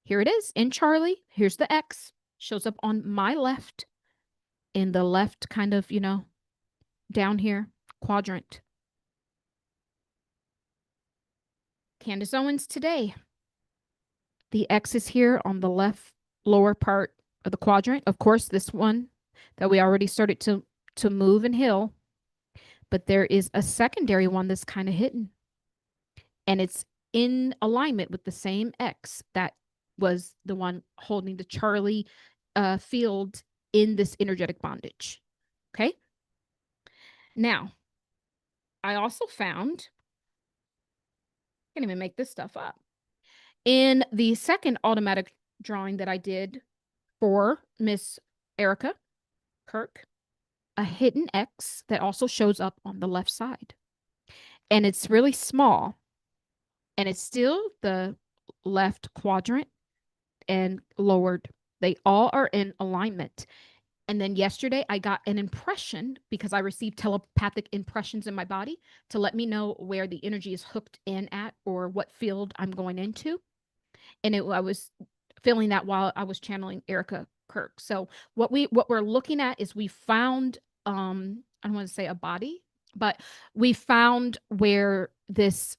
Here it is in Charlie. Here's the X. Shows up on my left, in the left kind of, down here quadrant. Candace Owens today. The X is here on the left lower part of the quadrant. Of course, this one that we already started to move and heal. But there is a secondary one that's kind of hidden. And it's in alignment with the same X that was the one holding the Charlie field in this energetic bondage. Okay. Now, I also found, I can't even make this stuff up. In the second automatic drawing that I did for Miss Erika Kirk, a hidden X that also shows up on the left side. And it's really small. And it's still the left quadrant and lowered. They all are in alignment. And then yesterday I got an impression because I received telepathic impressions in my body to let me know where the energy is hooked in at or what field I'm going into. And I was feeling that while I was channeling Erika Kirk. So what we're looking at is we found I don't want to say a body, but we found where this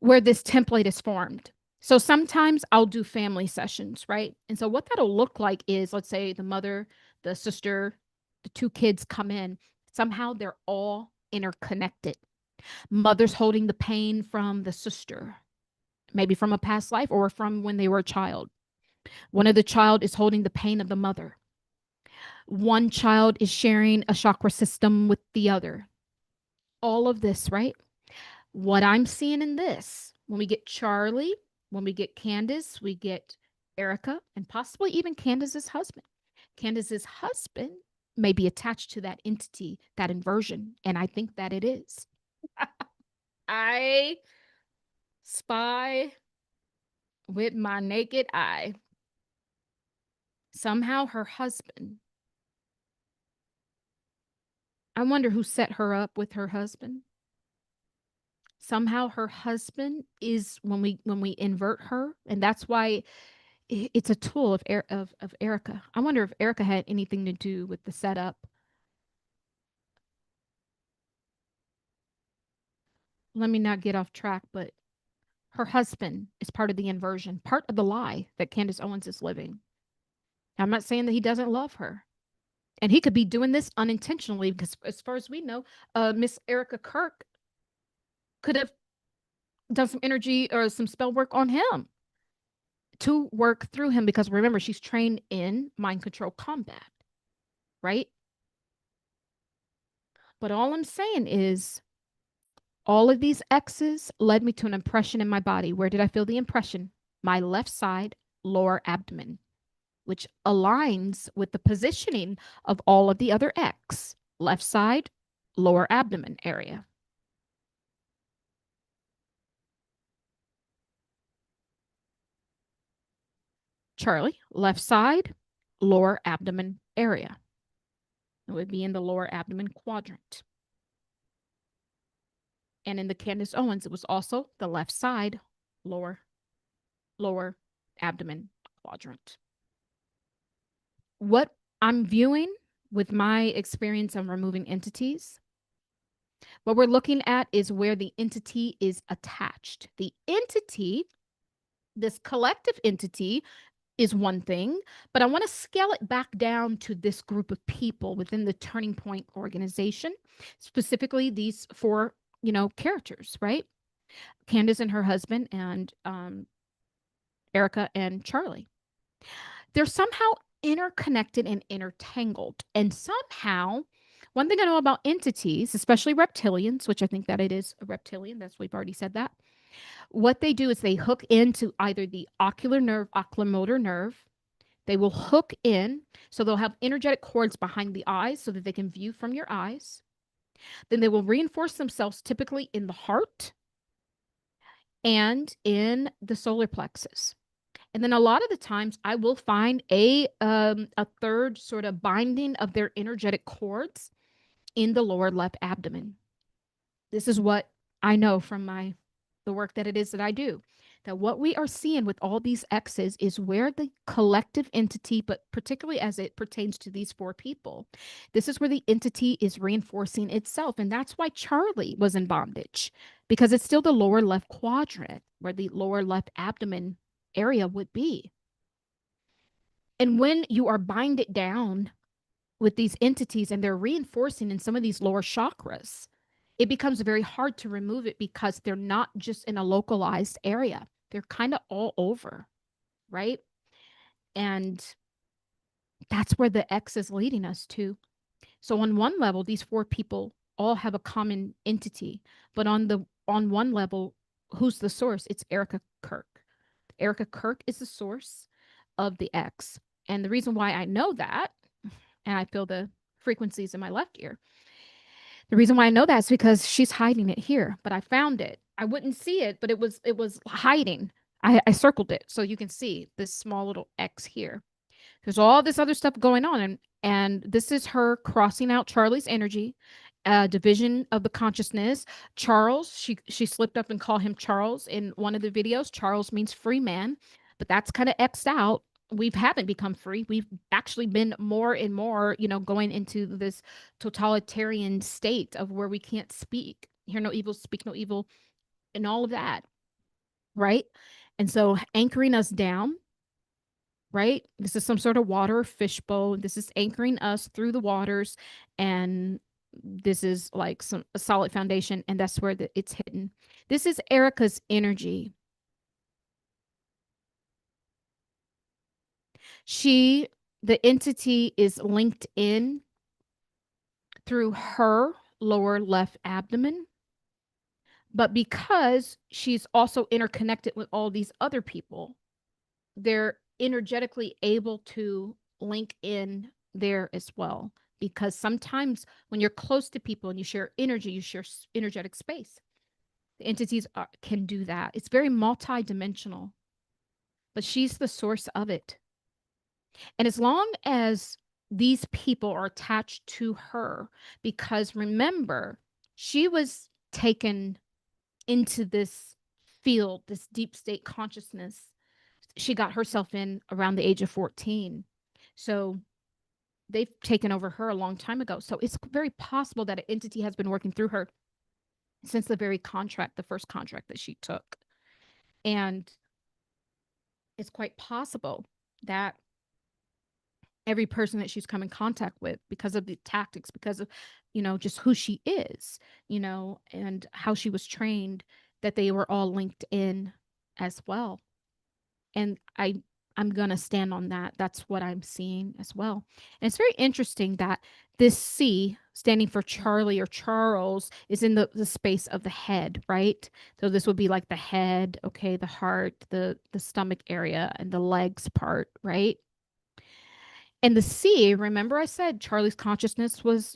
template is formed. So sometimes I'll do family sessions, right? And so what that'll look like is, let's say the mother, the sister, the two kids come in. Somehow they're all interconnected. Mother's holding the pain from the sister, maybe from a past life or from when they were a child. One of the child is holding the pain of the mother. One child is sharing a chakra system with the other. All of this, right? What I'm seeing in this, when we get Charlie, when we get Candace, we get Erika, and possibly even Candace's husband. Candace's husband may be attached to that entity, that inversion, and I think that it is. I spy with my naked eye. Somehow her husband, I wonder who set her up with her husband. Somehow her husband is when we invert her, and that's why it's a tool of Erika. I wonder if Erika had anything to do with the setup. Let me not get off track, but her husband is part of the inversion, part of the lie that Candace Owens is living. I'm not saying that he doesn't love her. And he could be doing this unintentionally because, as far as we know, Miss Erika Kirk could have done some energy or some spell work on him to work through him because remember, she's trained in mind control combat, right? But all I'm saying is all of these X's led me to an impression in my body. Where did I feel the impression? My left side, lower abdomen, which aligns with the positioning of all of the other X. Left side, lower abdomen area. Charlie, left side, lower abdomen area. It would be in the lower abdomen quadrant. And in the Candace Owens, it was also the left side, lower abdomen quadrant. What I'm viewing with my experience on removing entities, what we're looking at is where the entity is attached. The entity, this collective entity, is one thing, but I want to scale it back down to this group of people within the Turning Point organization, specifically these four, characters, right? Candace and her husband, and Erika and Charlie. They're somehow interconnected and intertangled. And somehow, one thing I know about entities, especially reptilians, which I think that it is a reptilian, that's we've already said that. What they do is they hook into either the ocular nerve, oculomotor nerve. They will hook in, so they'll have energetic cords behind the eyes so that they can view from your eyes. Then they will reinforce themselves typically in the heart and in the solar plexus. And then a lot of the times I will find a third sort of binding of their energetic cords in the lower left abdomen. This is what I know from the work that it is that I do. That what we are seeing with all these X's is where the collective entity, but particularly as it pertains to these four people, this is where the entity is reinforcing itself. And that's why Charlie was in bondage, because it's still the lower left quadrant where the lower left abdomen area would be. And when you are binded down with these entities and they're reinforcing in some of these lower chakras, it becomes very hard to remove it because they're not just in a localized area. They're kind of all over, right? And that's where the X is leading us to. So on one level, these four people all have a common entity, but on one level, who's the source? It's Erika Kirk. Erika Kirk is the source of the X. And the reason why I know that, and I feel the frequencies in my left ear, the reason why I know that is because she's hiding it here, but I found it. I wouldn't see it, but it was hiding. I circled it so you can see this small little X here. There's all this other stuff going on, and this is her crossing out Charlie's energy, division of the consciousness. Charles, she slipped up and called him Charles in one of the videos. Charles means free man, but that's kind of X'd out. We haven't become free. We've actually been more and more, going into this totalitarian state of where we can't speak, hear no evil, speak no evil, and all of that, right? And so anchoring us down, right? This is some sort of water fishbowl. This is anchoring us through the waters, and this is like a solid foundation, and that's where it's hidden. This is Erika's energy. The entity is linked in through her lower left abdomen, but because she's also interconnected with all these other people, they're energetically able to link in there as well. Because sometimes when you're close to people and you share energy, you share energetic space. The entities can do that. It's very multidimensional, but she's the source of it. And as long as these people are attached to her, because remember, she was taken into this field, this deep state consciousness. She got herself in around the age of 14. So they've taken over her a long time ago. So it's very possible that an entity has been working through her since the first contract that she took. And it's quite possible that every person that she's come in contact with, because of the tactics, because of, just who she is, and how she was trained, that they were all linked in as well. And I'm going to stand on that. That's what I'm seeing as well. And it's very interesting that this C, standing for Charlie or Charles, is in the space of the head, right? So this would be like the head, okay, the heart, the stomach area, and the legs part, right? And the C, remember I said Charlie's consciousness was,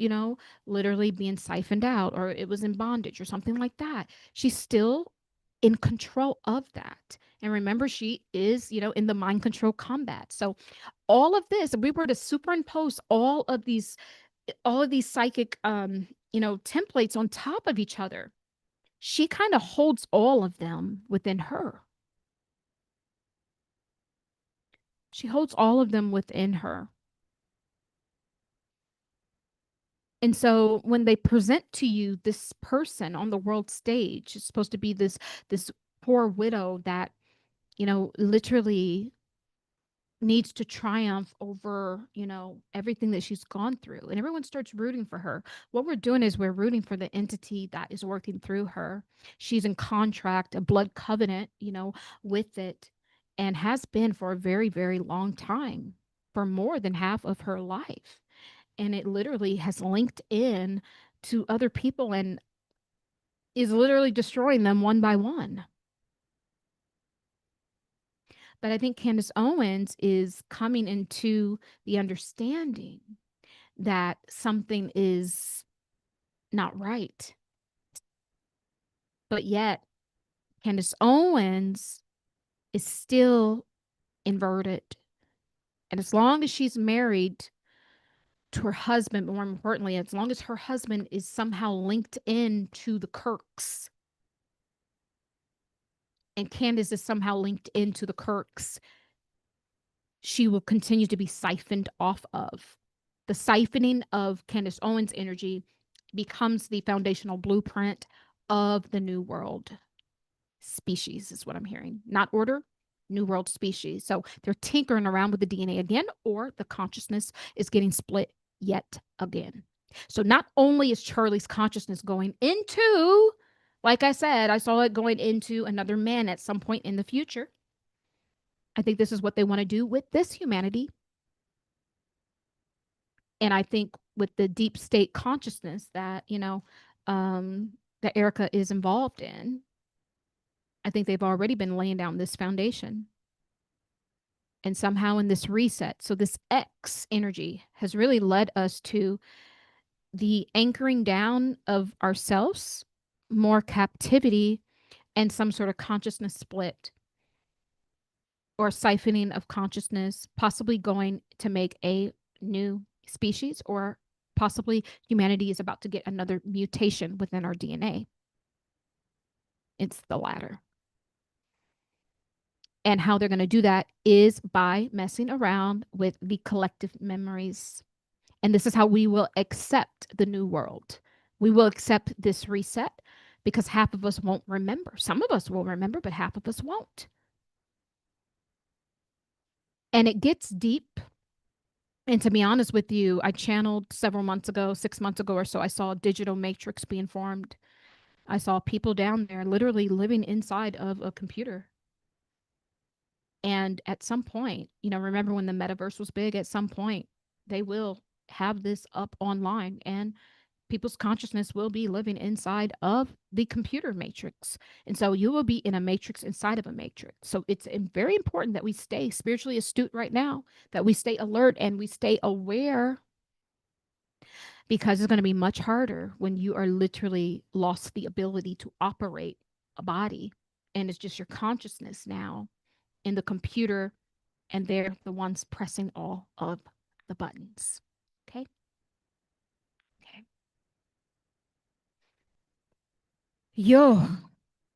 literally being siphoned out, or it was in bondage or something like that. She's still in control of that. And remember, she is, in the mind control combat. So all of this, if we were to superimpose all of these psychic templates on top of each other, she kind of holds all of them within her. She holds all of them within her. And so when they present to you this person on the world stage, it's supposed to be this poor widow that, literally needs to triumph over, everything that she's gone through. And everyone starts rooting for her. What we're doing is we're rooting for the entity that is working through her. She's in contract, a blood covenant, with it, and has been for a very, very long time, for more than half of her life. And it literally has linked in to other people and is literally destroying them one by one. But I think Candace Owens is coming into the understanding that something is not right. But yet, Candace Owens is still inverted. And as long as she's married to her husband, but more importantly, as long as her husband is somehow linked in to the Kirks, and Candace is somehow linked into the Kirks, she will continue to be siphoned off of. The siphoning of Candace Owens' energy becomes the foundational blueprint of the New World species, is what I'm hearing. Not order, New World species. So they're tinkering around with the DNA again, or the consciousness is getting split yet again. So not only is Charlie's consciousness going into, like I said, I saw it going into another man at some point in the future. I think this is what they want to do with this humanity. And I think with the deep state consciousness that, that Erika is involved in, I think they've already been laying down this foundation. And somehow in this reset, so this X energy has really led us to the anchoring down of ourselves, more captivity, and some sort of consciousness split or siphoning of consciousness, possibly going to make a new species, or possibly humanity is about to get another mutation within our DNA. It's the latter. And how they're going to do that is by messing around with the collective memories. And this is how we will accept the new world. We will accept this reset because half of us won't remember. Some of us will remember, but half of us won't. And it gets deep. And to be honest with you, I channeled several months ago, 6 months ago or so, I saw a digital matrix being formed. I saw people down there literally living inside of a computer. And at some point, remember when the metaverse was big? At some point, they will have this up online and people's consciousness will be living inside of the computer matrix. And so you will be in a matrix inside of a matrix. So it's very important that we stay spiritually astute right now, that we stay alert and we stay aware, because it's going to be much harder when you are literally lost the ability to operate a body and it's just your consciousness now in the computer, and they're the ones pressing all of the buttons. Okay. Okay. Yo,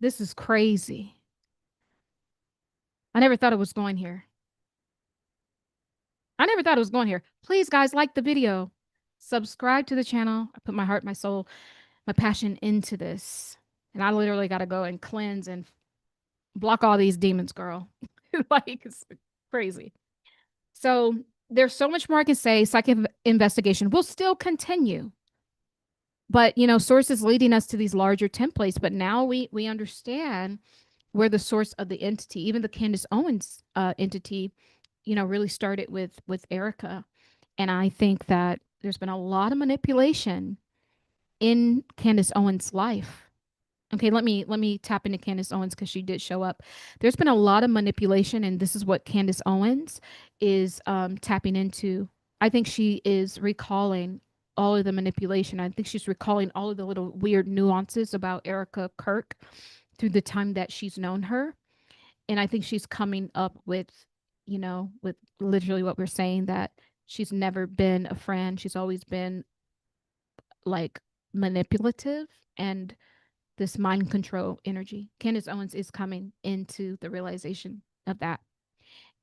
this is crazy. I never thought it was going here. I never thought it was going here. Please, guys, like the video, subscribe to the channel. I put my heart, my soul, my passion into this. And I literally got to go and cleanse and block all these demons, girl. Like, it's crazy. So there's so much more I can say. Psychic investigation will still continue. But, source is leading us to these larger templates. But now we understand where the source of the entity, even the Candace Owens entity, really started with Erika. And I think that there's been a lot of manipulation in Candace Owens' life. Okay, let me tap into Candace Owens because she did show up. There's been a lot of manipulation, and this is what Candace Owens is tapping into. I think she is recalling all of the manipulation. I think she's recalling all of the little weird nuances about Erika Kirk through the time that she's known her. And I think she's coming up with, with literally what we're saying, that she's never been a friend. She's always been like manipulative and this mind control energy. Candace Owens is coming into the realization of that.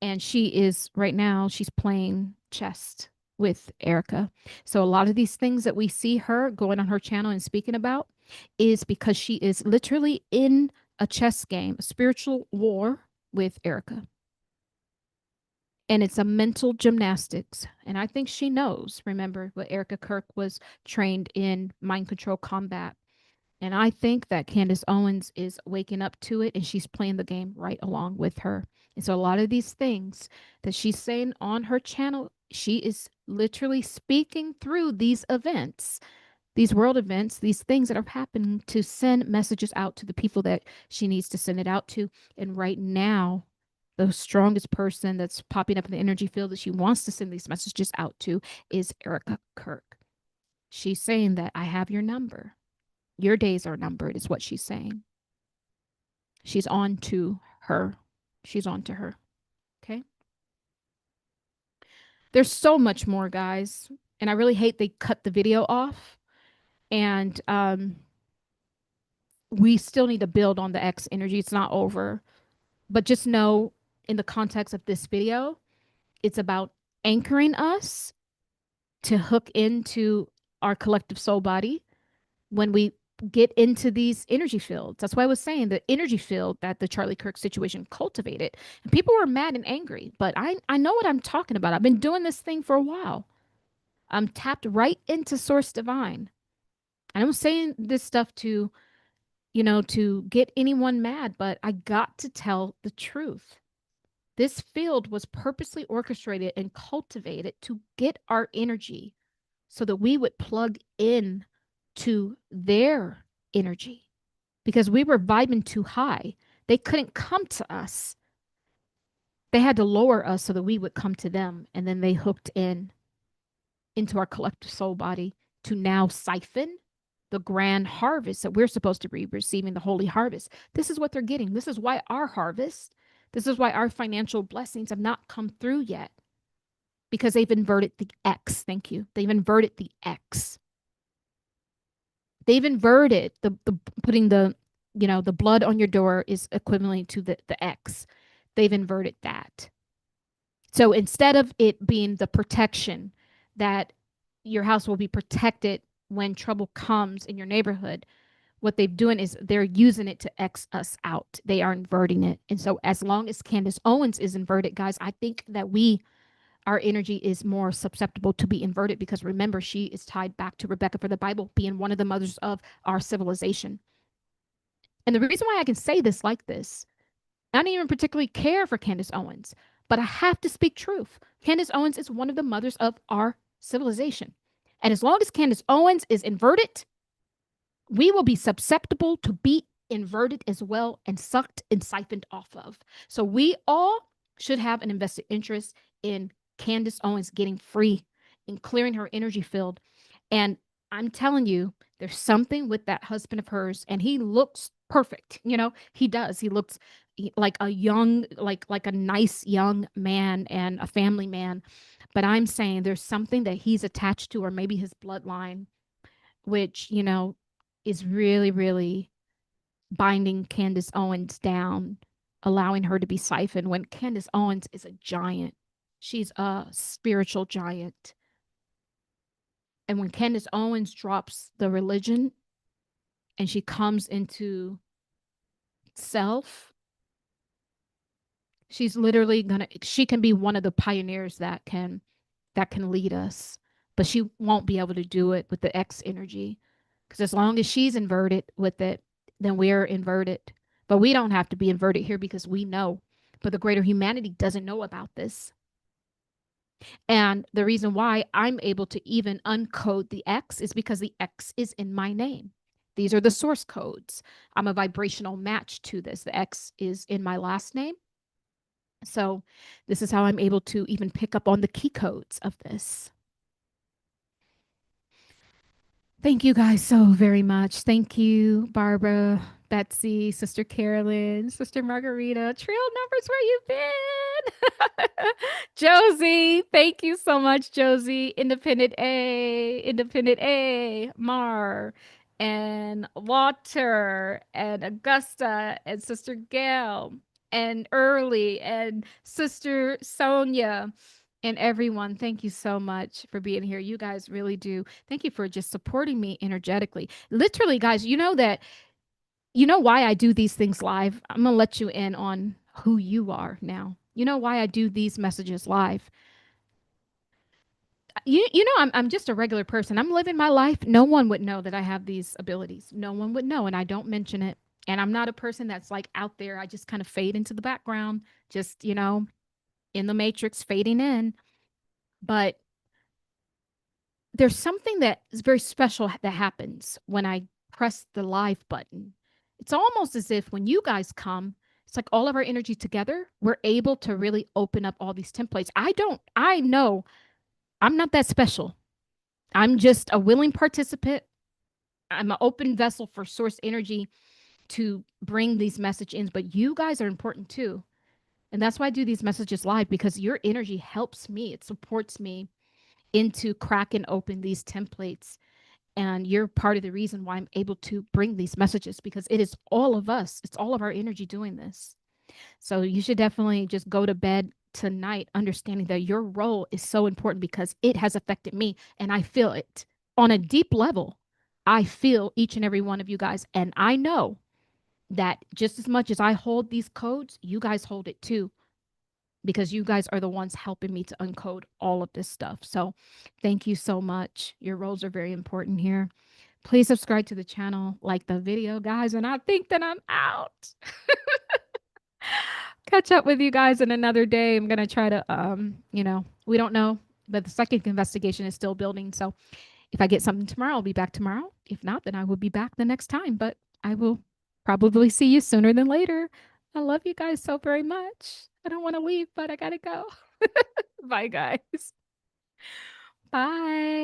And she is right now, she's playing chess. with Erika. So a lot of these things that we see her going on her channel and speaking about is because she is literally in a chess game, a spiritual war with Erika. And it's a mental gymnastics. And I think she knows. Remember, what Erika Kirk was trained in mind control combat. And I think that Candace Owens is waking up to it and she's playing the game right along with her. And so a lot of these things that she's saying on her channel, she is literally speaking through these events, these world events, these things that are happening to send messages out to the people that she needs to send it out to. And right now, the strongest person that's popping up in the energy field that she wants to send these messages out to is Erika Kirk. She's saying that I have your number. Your days are numbered, is what she's saying. She's on to her. She's on to her. Okay. There's so much more, guys. And I really hate they cut the video off. And we still need to build on the X energy. It's not over. But just know, in the context of this video, it's about anchoring us to hook into our collective soul body when we get into these energy fields. That's why I was saying the energy field that the Charlie Kirk situation cultivated. And people were mad and angry, but I know what I'm talking about. I've been doing this thing for a while. I'm tapped right into Source Divine. And I'm saying this stuff to, to get anyone mad, but I got to tell the truth. This field was purposely orchestrated and cultivated to get our energy so that we would plug in to their energy because we were vibing too high. They couldn't come to us. They had to lower us so that we would come to them. And then they hooked in into our collective soul body to now siphon the grand harvest that we're supposed to be receiving, the holy harvest. This is what they're getting. This is why our harvest, this is why our financial blessings have not come through yet because they've inverted the X. Thank you. They've inverted the X. They've inverted the putting the blood on your door is equivalent to the X. They've inverted that. So instead of it being the protection that your house will be protected when trouble comes in your neighborhood, what they're doing is they're using it to X us out. They are inverting it. And so as long as Candace Owens is inverted, guys, I think that our energy is more susceptible to be inverted because remember, she is tied back to Rebecca for the Bible being one of the mothers of our civilization. And the reason why I can say this like this, I don't even particularly care for Candace Owens, but I have to speak truth. Candace Owens is one of the mothers of our civilization. And as long as Candace Owens is inverted, we will be susceptible to be inverted as well and sucked and siphoned off of. So we all should have an invested interest in Candace Owens getting free and clearing her energy field. And I'm telling you, there's something with that husband of hers, and he looks perfect. He does. He looks like a young, like a nice young man and a family man. But I'm saying there's something that he's attached to, or maybe his bloodline, which, is really, really binding Candace Owens down, allowing her to be siphoned when Candace Owens is a giant. She's a spiritual giant. And when Candace Owens drops the religion and she comes into self, she's literally she can be one of the pioneers that can lead us, but she won't be able to do it with the X energy. Because as long as she's inverted with it, then we're inverted. But we don't have to be inverted here because we know. But the greater humanity doesn't know about this. And the reason why I'm able to even uncode the X is because the X is in my name. These are the source codes. I'm a vibrational match to this. The X is in my last name. So this is how I'm able to even pick up on the key codes of this. Thank you guys so very much. Thank you, Barbara, Betsy, Sister Carolyn, Sister Margarita. Trail numbers, where you been? Josie, thank you so much, Josie. Independent A, Mar, and Water, and Augusta, and Sister Gail, and Early, and Sister Sonia, And everyone, thank you so much for being here. You guys really do. Thank you for just supporting me energetically. Literally, guys, you know that, you know why I do these things live? I'm going to let you in on who you are now. You know why I do these messages live? You know, I'm just a regular person. I'm living my life. No one would know that I have these abilities. No one would know, and I don't mention it. And I'm not a person that's like out there. I just kind of fade into the background, just, in the matrix, fading in. But there's something that is very special that happens when I press the live button. It's almost as if when you guys come, it's like all of our energy together, we're able to really open up all these templates. I know I'm not that special. I'm just a willing participant. I'm an open vessel for source energy to bring these messages in, but you guys are important too. And that's why I do these messages live, because your energy helps me. It supports me into cracking open these templates. And you're part of the reason why I'm able to bring these messages, because it is all of us. It's all of our energy doing this. So you should definitely just go to bed tonight understanding that your role is so important, because it has affected me and I feel it on a deep level. I feel each and every one of you guys. And I know that just as much as I hold these codes, you guys hold it too, because you guys are the ones helping me to uncode all of this stuff. So thank you so much. Your roles are very important here. Please subscribe to the channel, like the video, guys. And I think that I'm out. Catch up with you guys in another day. I'm gonna try to we don't know, but the psychic investigation is still building. So if I get something tomorrow, I'll be back tomorrow. If not, then I will be back the next time. But I will probably see you sooner than later. I love you guys so very much. I don't want to leave, but I gotta go. Bye, guys. Bye.